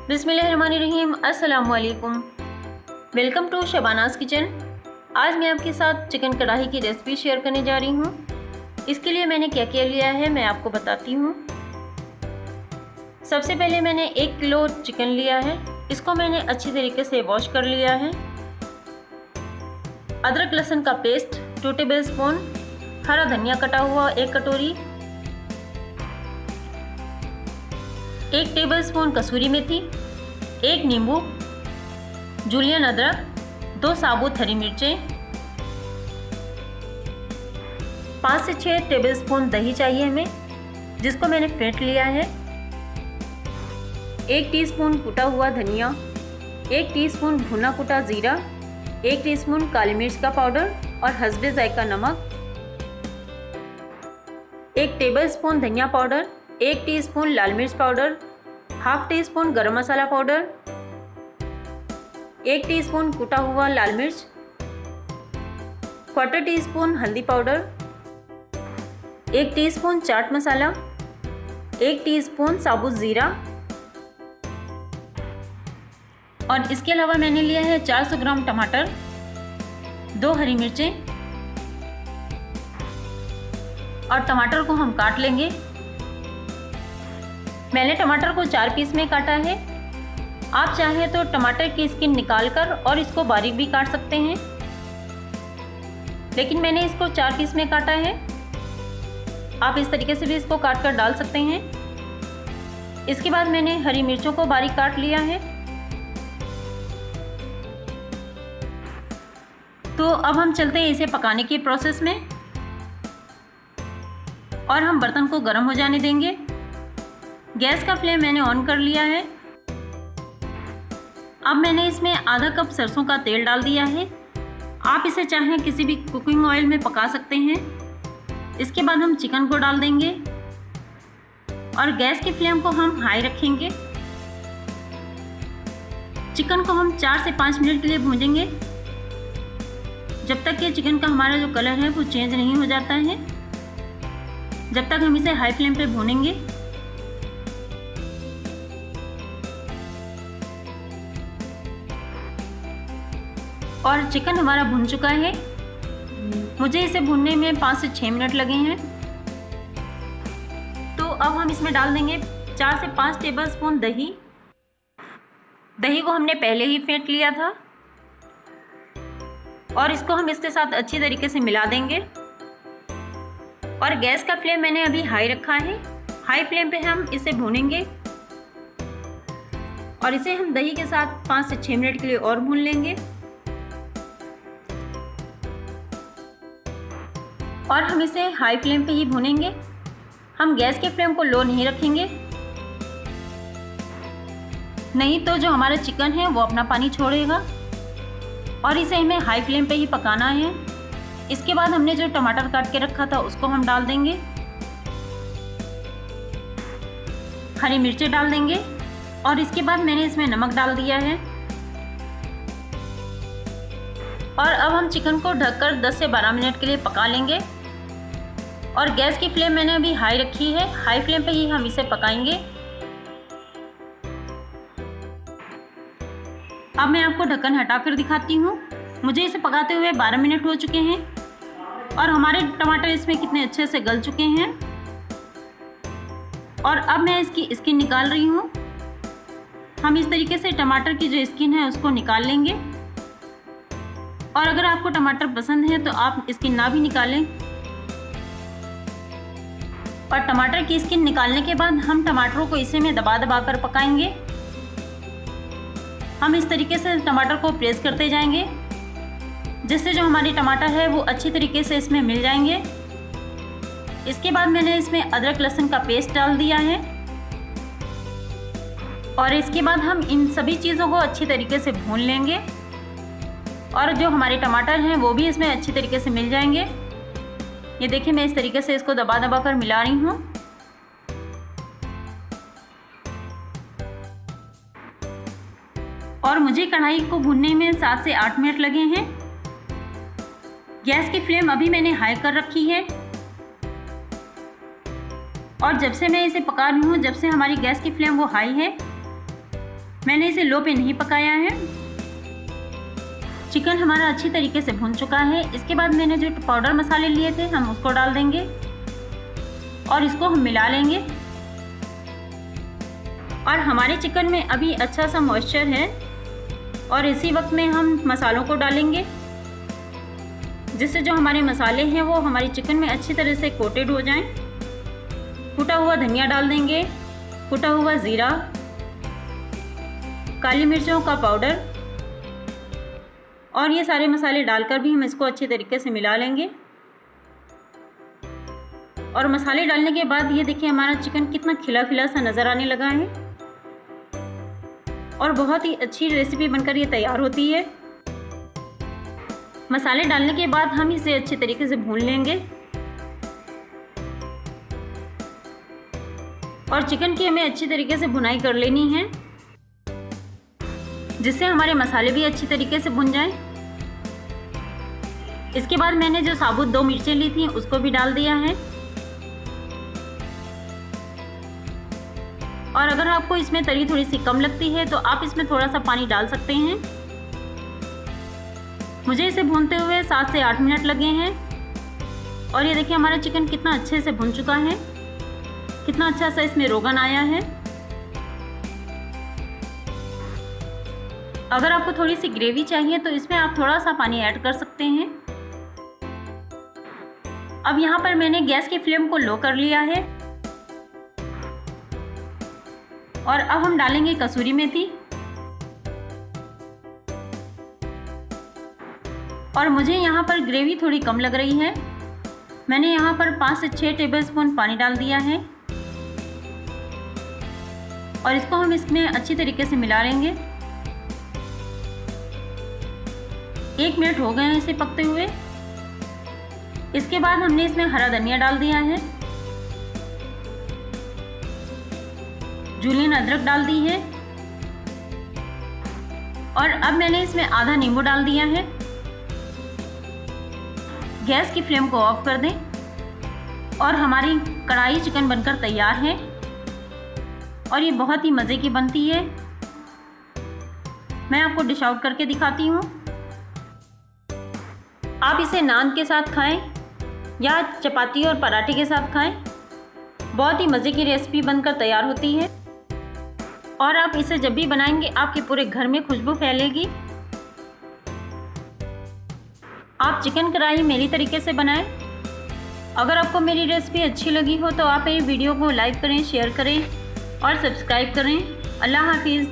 बिस्मिल्लाहिर्रहमानिर्रहीम। अस्सलाम वालेकुम। Welcome to Shabana's kitchen. आज मैं आपके साथ चिकन कढ़ाई की रेसिपी शेयर करने जा रही हूँ। इसके लिए मैंने क्या क्या लिया है मैं आपको बताती हूँ। सबसे पहले मैंने 1 किलो चिकन लिया है। इसको मैंने अच्छी तरीके से वॉश कर लिया है। अदरक लहसुन का पेस्ट 2 टेबल स्पून, हरा धनिया कटा हुआ 1 कटोरी, 1 टेबल स्पून कसूरी मेथी, 1 नींबू, जूलियन अदरक, 2 साबुत हरी मिर्चें, 5 से 6 टेबल स्पून दही चाहिए हमें, जिसको मैंने फेंट लिया है, 1 टीस्पून कुटा हुआ धनिया, 1 टीस्पून भुना कुटा जीरा, 1 टीस्पून काली मिर्च का पाउडर और हस्बे जायका नमक, 1 टेबल स्पून धनिया पाउडर, 1 टीस्पून लाल मिर्च पाउडर, हाफ टी स्पून गरम मसाला पाउडर, 1 टीस्पून कुटा हुआ लाल मिर्च, 1/4 टीस्पून हल्दी powder, 1 teaspoon chaat masala, 1 teaspoon साबुत ज़ीरा और इसके अलावा मैंने लिया है 400 ग्राम टमाटर, 2 हरी मिर्चें और टमाटर को हम काट लेंगे। मैंने टमाटर को 4 पीस में काटा है। आप चाहें तो टमाटर की स्किन निकालकर और इसको बारीक भी काट सकते हैं, लेकिन मैंने इसको 4 पीस में काटा है। आप इस तरीके से भी इसको काट कर डाल सकते हैं। इसके बाद मैंने हरी मिर्चों को बारीक काट लिया है। तो अब हम चलते हैं इसे पकाने के प्रोसेस में और हम बर्तन को गर्म हो जाने देंगे। गैस का फ्लेम मैंने ऑन कर लिया है। अब मैंने इसमें आधा कप सरसों का तेल डाल दिया है। आप इसे चाहें किसी भी कुकिंग ऑयल में पका सकते हैं। इसके बाद हम चिकन को डाल देंगे और गैस की फ्लेम को हम हाई रखेंगे। चिकन को हम 4 से 5 मिनट के लिए भूनेंगे, जब तक कि चिकन का हमारा जो कलर है वो चेंज नहीं हो जाता है। जब तक हम इसे हाई फ्लेम पे भूनेंगे। और चिकन हमारा भुन चुका है। मुझे इसे भुनने में 5 से 6 मिनट लगे हैं। तो अब हम इसमें डाल देंगे 4 से 5 टेबल स्पून दही। दही को हमने पहले ही फेंट लिया था और इसको हम इसके साथ अच्छी तरीके से मिला देंगे। और गैस का फ्लेम मैंने अभी हाई रखा है। हाई फ्लेम पे हम इसे भूनेंगे और इसे हम दही के साथ 5 से 6 मिनट के लिए और भून लेंगे। और हम इसे हाई फ्लेम पे ही भूनेंगे। हम गैस के फ्लेम को लो नहीं रखेंगे, नहीं तो जो हमारा चिकन है वो अपना पानी छोड़ेगा। और इसे हमें हाई फ्लेम पे ही पकाना है। इसके बाद हमने जो टमाटर काट के रखा था उसको हम डाल देंगे, हरी मिर्चें डाल देंगे और इसके बाद मैंने इसमें नमक डाल दिया है। और अब हम चिकन को ढककर 10 से 12 मिनट के लिए पका लेंगे। और गैस की फ्लेम मैंने अभी हाई रखी है। हाई फ्लेम पे ही हम इसे पकाएंगे। अब मैं आपको ढक्कन हटाकर दिखाती हूँ। मुझे इसे पकाते हुए 12 मिनट हो चुके हैं और हमारे टमाटर इसमें कितने अच्छे से गल चुके हैं। और अब मैं इसकी स्किन निकाल रही हूँ। हम इस तरीके से टमाटर की जो स्किन है उसको निकाल लेंगे। और अगर आपको टमाटर पसंद है तो आप स्किन ना भी निकालें। और टमाटर की स्किन निकालने के बाद हम टमाटरों को इसे में दबा दबा कर पकाएंगे। हम इस तरीके से टमाटर को प्रेस करते जाएंगे, जिससे जो हमारे टमाटर है वो अच्छी तरीके से इसमें मिल जाएंगे। इसके बाद मैंने इसमें अदरक लहसुन का पेस्ट डाल दिया है। और इसके बाद हम इन सभी चीज़ों को अच्छी तरीके से भून लेंगे और जो हमारे टमाटर हैं वो भी इसमें अच्छी तरीके से मिल जाएंगे। ये देखिए, मैं इस तरीके से इसको दबा दबा कर मिला रही हूँ। और मुझे कढ़ाई को भूनने में 7 से 8 मिनट लगे हैं। गैस की फ्लेम अभी मैंने हाई कर रखी है। और जब से मैं इसे पका रही हूँ, जब से हमारी गैस की फ्लेम वो हाई है, मैंने इसे लो पे नहीं पकाया है। चिकन हमारा अच्छी तरीके से भुन चुका है। इसके बाद मैंने जो पाउडर मसाले लिए थे हम उसको डाल देंगे और इसको हम मिला लेंगे। और हमारे चिकन में अभी अच्छा सा मॉइस्चर है और इसी वक्त में हम मसालों को डालेंगे, जिससे जो हमारे मसाले हैं वो हमारे चिकन में अच्छी तरह से कोटेड हो जाएं। कुटा हुआ धनिया डाल देंगे, कुटा हुआ ज़ीरा, काली मिर्चों का पाउडर और ये सारे मसाले डालकर भी हम इसको अच्छी तरीके से मिला लेंगे। और मसाले डालने के बाद ये देखिए हमारा चिकन कितना खिला खिला सा नज़र आने लगा है और बहुत ही अच्छी रेसिपी बनकर ये तैयार होती है। मसाले डालने के बाद हम इसे अच्छे तरीके से भून लेंगे और चिकन की हमें अच्छी तरीके से भुनाई कर लेनी है, जिससे हमारे मसाले भी अच्छी तरीके से भुन जाएं। इसके बाद मैंने जो साबुत 2 मिर्चें ली थी उसको भी डाल दिया है। और अगर आपको इसमें तरी थोड़ी सी कम लगती है तो आप इसमें थोड़ा सा पानी डाल सकते हैं। मुझे इसे भूनते हुए 7 से 8 मिनट लगे हैं और ये देखिए हमारा चिकन कितना अच्छे से भुन चुका है, कितना अच्छा सा इसमें रोगन आया है। अगर आपको थोड़ी सी ग्रेवी चाहिए तो इसमें आप थोड़ा सा पानी ऐड कर सकते हैं। अब यहाँ पर मैंने गैस की फ्लेम को लो कर लिया है और अब हम डालेंगे कसूरी मेथी। और मुझे यहाँ पर ग्रेवी थोड़ी कम लग रही है, मैंने यहाँ पर 5 से 6 टेबलस्पून पानी डाल दिया है और इसको हम इसमें अच्छी तरीके से मिला लेंगे। 1 मिनट हो गए हैं इसे पकते हुए। इसके बाद हमने इसमें हरा धनिया डाल दिया है, जूलियन अदरक डाल दी है और अब मैंने इसमें आधा नींबू डाल दिया है। गैस की फ्लेम को ऑफ कर दें और हमारी कढ़ाई चिकन बनकर तैयार है और ये बहुत ही मज़े की बनती है। मैं आपको डिश आउट करके दिखाती हूँ। आप इसे नान के साथ खाएं या चपाती और पराठे के साथ खाएं। बहुत ही मज़े की रेसिपी बनकर तैयार होती है और आप इसे जब भी बनाएंगे आपके पूरे घर में खुशबू फैलेगी। आप चिकन कढ़ाई मेरी तरीके से बनाएं। अगर आपको मेरी रेसिपी अच्छी लगी हो तो आप मेरी वीडियो को लाइक करें, शेयर करें और सब्सक्राइब करें। अल्लाह हाफिज़।